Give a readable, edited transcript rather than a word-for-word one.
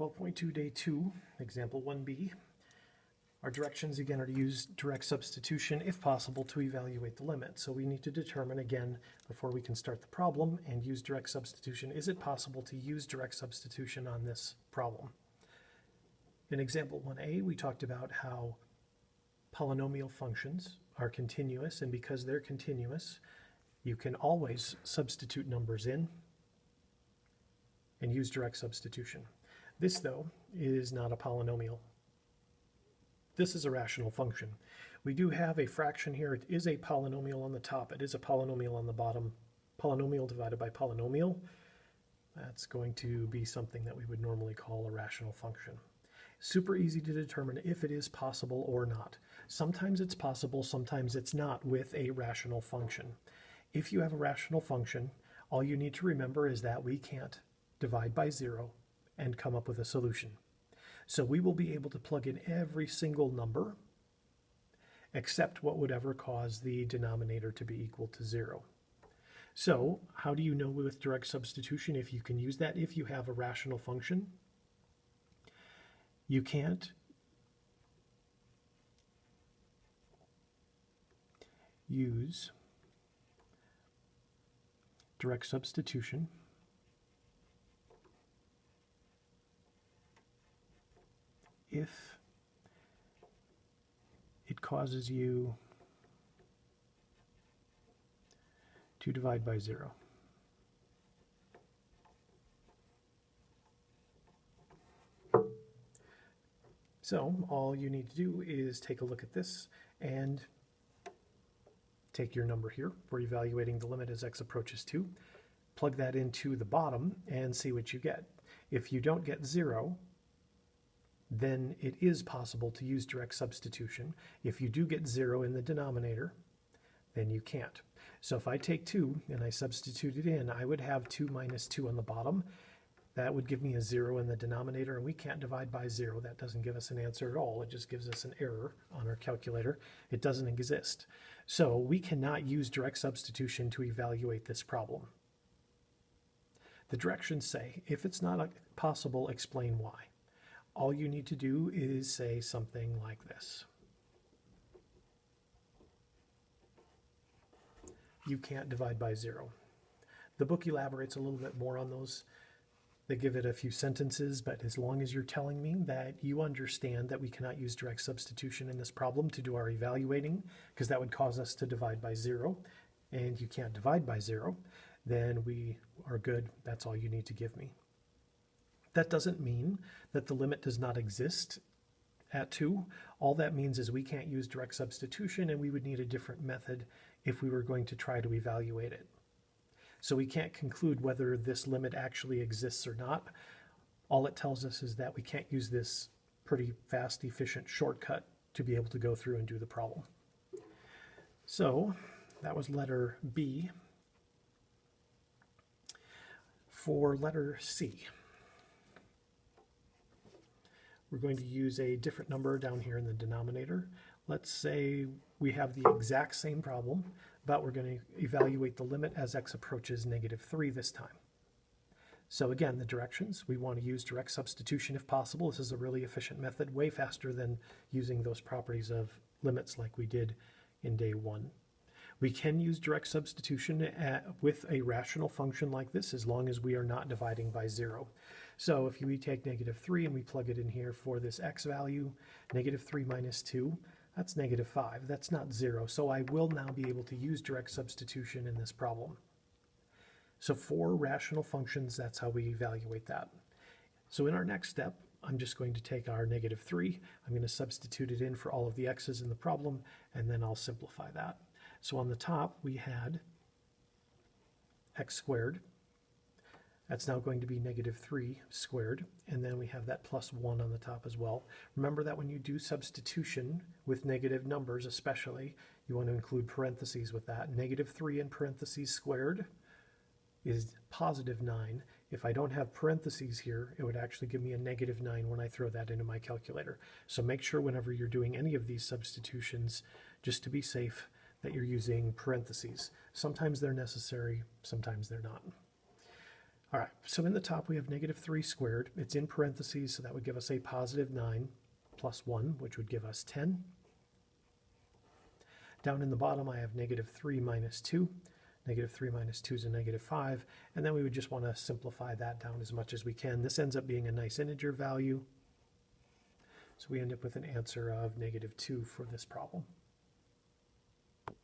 12.2 Day 2, Example 1b. Our directions again are to use direct substitution if possible to evaluate the limit. So we need to determine again before we can start the problem and use direct substitution, is it possible to use direct substitution on this problem? In example 1a, we talked about how polynomial functions are continuous, and because they're continuous, you can always substitute numbers in and use direct substitution. This, though, is not a polynomial. This is a rational function. We do have a fraction here. It is a polynomial on the top. It is a polynomial on the bottom. Polynomial divided by polynomial. That's going to be something that we would normally call a rational function. Super easy to determine if it is possible or not. Sometimes it's possible, sometimes it's not with a rational function. If you have a rational function, all you need to remember is that we can't divide by 0 and come up with a solution. So we will be able to plug in every single number except what would ever cause the denominator to be equal to 0. So how do you know with direct substitution if you can use that? If you have a rational function, you can't use direct substitution if it causes you to divide by 0. So all you need to do is take a look at this and take your number here. We're evaluating the limit as x approaches 2. Plug that into the bottom and see what you get. If you don't get 0, then it is possible to use direct substitution. If you do get 0 in the denominator, then you can't. So if I take 2 and I substitute it in, I would have 2 minus 2 on the bottom. That would give me a 0 in the denominator, and we can't divide by 0. That doesn't give us an answer at all. It just gives us an error on our calculator. It doesn't exist. So we cannot use direct substitution to evaluate this problem. The directions say, if it's not possible, explain why. All you need to do is say something like this. You can't divide by 0. The book elaborates a little bit more on those. They give it a few sentences, but as long as you're telling me that you understand that we cannot use direct substitution in this problem to do our evaluating, because that would cause us to divide by 0, and you can't divide by 0, then we are good. That's all you need to give me. That doesn't mean that the limit does not exist at 2. All that means is we can't use direct substitution, and we would need a different method if we were going to try to evaluate it. So we can't conclude whether this limit actually exists or not. All it tells us is that we can't use this pretty fast, efficient shortcut to be able to go through and do the problem. So that was letter B. For letter C, we're going to use a different number down here in the denominator. Let's say we have the exact same problem, but we're going to evaluate the limit as x approaches -3 this time. So again, the directions, we want to use direct substitution if possible. This is a really efficient method, way faster than using those properties of limits like we did in day 1. We can use direct substitution with a rational function like this as long as we are not dividing by 0. So if we take -3 and we plug it in here for this x value, -3 minus 2, that's -5. That's not 0. So I will now be able to use direct substitution in this problem. So for rational functions, that's how we evaluate that. So in our next step, I'm just going to take our -3. I'm going to substitute it in for all of the x's in the problem, and then I'll simplify that. So on the top, we had x squared. That's now going to be -3 squared, and then we have that plus 1 on the top as well. Remember that when you do substitution with negative numbers especially, you want to include parentheses with that. -3 in parentheses squared is +9. If I don't have parentheses here, it would actually give me a -9 when I throw that into my calculator. So make sure whenever you're doing any of these substitutions, just to be safe, that you're using parentheses. Sometimes they're necessary, sometimes they're not. All right, so in the top we have negative 3 squared. It's in parentheses, so that would give us a positive 9 plus 1, which would give us 10. Down in the bottom I have negative 3 minus 2. Negative 3 minus 2 is a negative 5, and then we would just want to simplify that down as much as we can. This ends up being a nice integer value, so we end up with an answer of negative 2 for this problem.